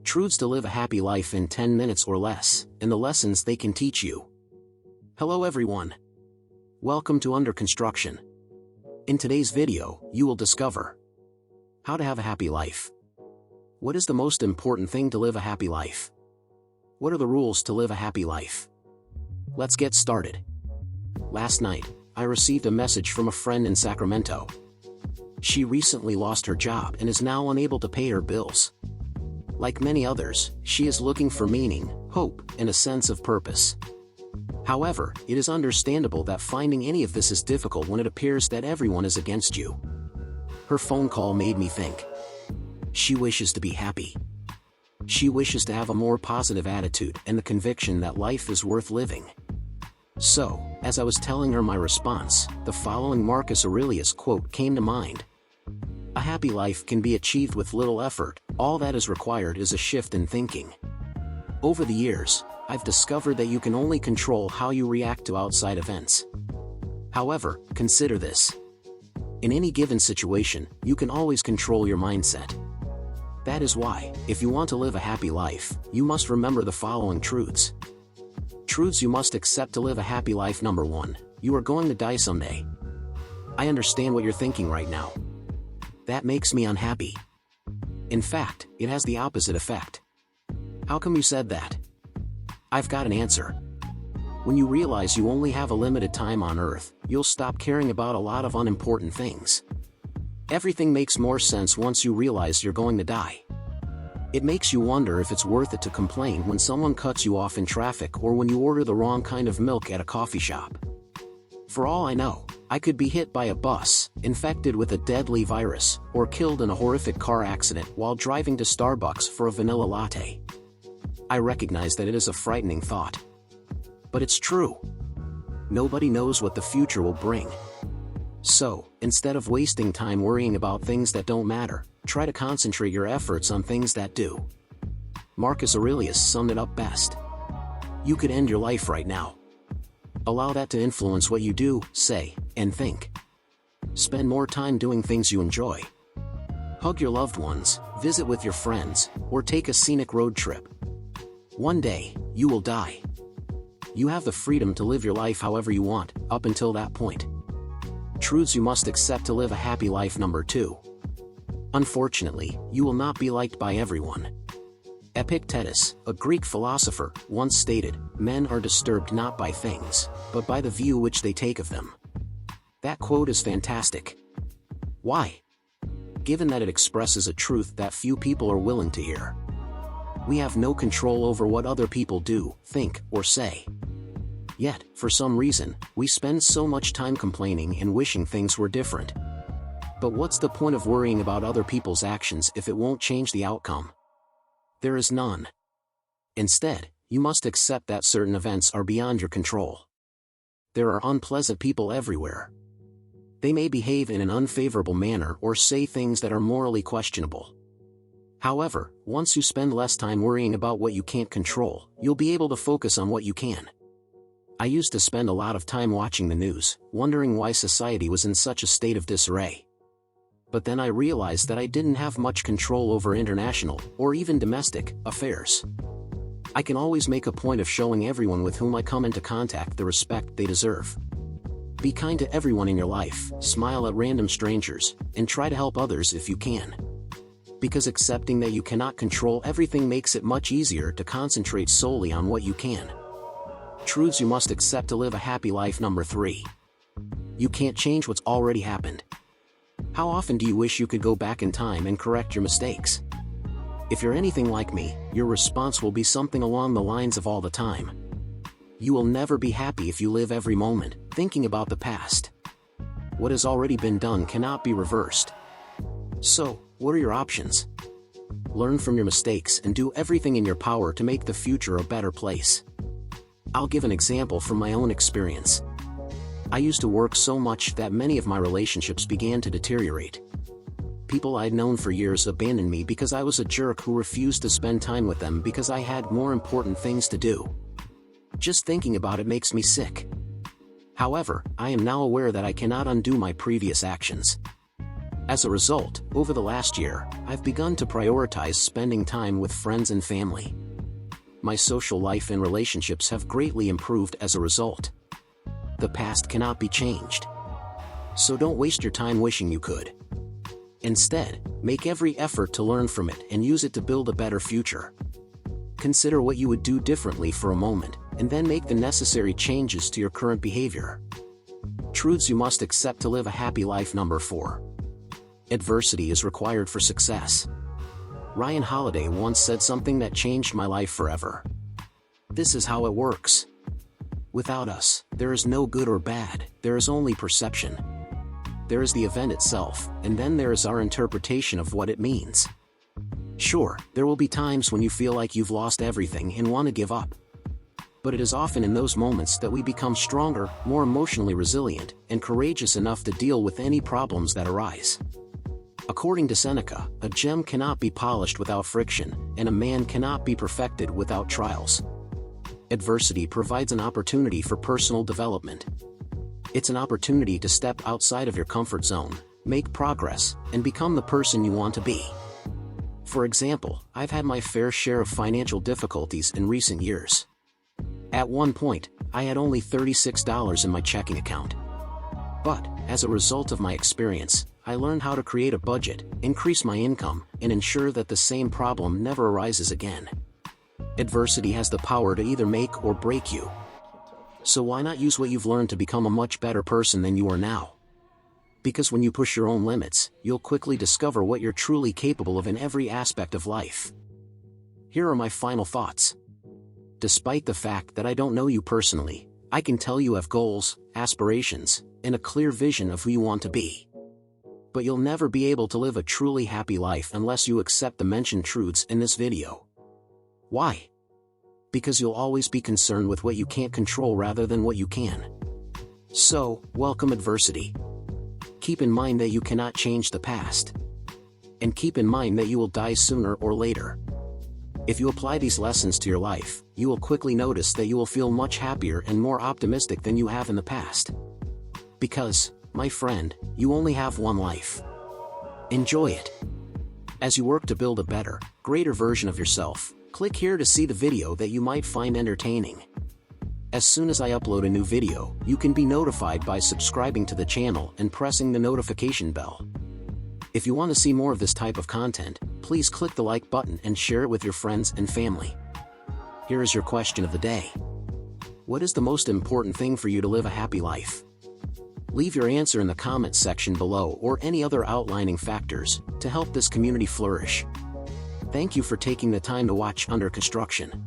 Truths to live a happy life in 10 minutes or less, and the lessons they can teach you. Hello everyone. Welcome to Under Construction. In today's video, you will discover how to have a happy life. What is the most important thing to live a happy life? What are the rules to live a happy life? Let's get started. Last night, I received a message from a friend in Sacramento. She recently lost her job and is now unable to pay her bills. Like many others, she is looking for meaning, hope, and a sense of purpose. However, it is understandable that finding any of this is difficult when it appears that everyone is against you. Her phone call made me think. She wishes to be happy. She wishes to have a more positive attitude and the conviction that life is worth living. So, as I was telling her my response, the following Marcus Aurelius quote came to mind. A happy life can be achieved with little effort, all that is required is a shift in thinking. Over the years, I've discovered that you can only control how you react to outside events. However, consider this. In any given situation, you can always control your mindset. That is why, if you want to live a happy life, you must remember the following truths. Truths you must accept to live a happy life. Number 1, you are going to die someday. I understand what you're thinking right now. That makes me unhappy. In fact, it has the opposite effect. How come you said that? I've got an answer. When you realize you only have a limited time on Earth, you'll stop caring about a lot of unimportant things. Everything makes more sense once you realize you're going to die. It makes you wonder if it's worth it to complain when someone cuts you off in traffic or when you order the wrong kind of milk at a coffee shop. For all I know, I could be hit by a bus, infected with a deadly virus, or killed in a horrific car accident while driving to Starbucks for a vanilla latte. I recognize that it is a frightening thought. But it's true. Nobody knows what the future will bring. So, instead of wasting time worrying about things that don't matter, try to concentrate your efforts on things that do. Marcus Aurelius summed it up best. You could end your life right now. Allow that to influence what you do, say, and think. Spend more time doing things you enjoy. Hug your loved ones, visit with your friends, or take a scenic road trip. One day, you will die. You have the freedom to live your life however you want, up until that point. Truths you must accept to live a happy life. Number 2. Unfortunately, you will not be liked by everyone. Epictetus, a Greek philosopher, once stated, "Men are disturbed not by things, but by the view which they take of them." That quote is fantastic. Why? Given that it expresses a truth that few people are willing to hear. We have no control over what other people do, think, or say. Yet, for some reason, we spend so much time complaining and wishing things were different. But what's the point of worrying about other people's actions if it won't change the outcome? There is none. Instead, you must accept that certain events are beyond your control. There are unpleasant people everywhere. They may behave in an unfavorable manner or say things that are morally questionable. However, once you spend less time worrying about what you can't control, you'll be able to focus on what you can. I used to spend a lot of time watching the news, wondering why society was in such a state of disarray. But then I realized that I didn't have much control over international, or even domestic, affairs. I can always make a point of showing everyone with whom I come into contact the respect they deserve. Be kind to everyone in your life, smile at random strangers, and try to help others if you can. Because accepting that you cannot control everything makes it much easier to concentrate solely on what you can. Truths you must accept to live a happy life. Number 3. You can't change what's already happened. How often do you wish you could go back in time and correct your mistakes? If you're anything like me, your response will be something along the lines of all the time. You will never be happy if you live every moment thinking about the past. What has already been done cannot be reversed. So, what are your options? Learn from your mistakes and do everything in your power to make the future a better place. I'll give an example from my own experience. I used to work so much that many of my relationships began to deteriorate. People I'd known for years abandoned me because I was a jerk who refused to spend time with them because I had more important things to do. Just thinking about it makes me sick. However, I am now aware that I cannot undo my previous actions. As a result, over the last year, I've begun to prioritize spending time with friends and family. My social life and relationships have greatly improved as a result. The past cannot be changed. So don't waste your time wishing you could. Instead, make every effort to learn from it and use it to build a better future. Consider what you would do differently for a moment, and then make the necessary changes to your current behavior. Truths you must accept to live a happy life. Number 4. Adversity is required for success. Ryan Holiday once said something that changed my life forever. This is how it works. Without us, there is no good or bad, there is only perception. There is the event itself, and then there is our interpretation of what it means. Sure, there will be times when you feel like you've lost everything and want to give up. But it is often in those moments that we become stronger, more emotionally resilient, and courageous enough to deal with any problems that arise. According to Seneca, a gem cannot be polished without friction, and a man cannot be perfected without trials. Adversity provides an opportunity for personal development. It's an opportunity to step outside of your comfort zone, make progress, and become the person you want to be. For example, I've had my fair share of financial difficulties in recent years. At one point, I had only $36 in my checking account. But, as a result of my experience, I learned how to create a budget, increase my income, and ensure that the same problem never arises again. Adversity has the power to either make or break you. So why not use what you've learned to become a much better person than you are now? Because when you push your own limits, you'll quickly discover what you're truly capable of in every aspect of life. Here are my final thoughts. Despite the fact that I don't know you personally, I can tell you have goals, aspirations, and a clear vision of who you want to be. But you'll never be able to live a truly happy life unless you accept the mentioned truths in this video. Why? Because you'll always be concerned with what you can't control rather than what you can. So, welcome adversity. Keep in mind that you cannot change the past. And keep in mind that you will die sooner or later. If you apply these lessons to your life, you will quickly notice that you will feel much happier and more optimistic than you have in the past. Because, my friend, you only have one life. Enjoy it. As you work to build a better, greater version of yourself, click here to see the video that you might find entertaining. As soon as I upload a new video, you can be notified by subscribing to the channel and pressing the notification bell. If you want to see more of this type of content, please click the like button and share it with your friends and family. Here is your question of the day. What is the most important thing for you to live a happy life? Leave your answer in the comments section below or any other outlining factors to help this community flourish. Thank you for taking the time to watch Under Construction.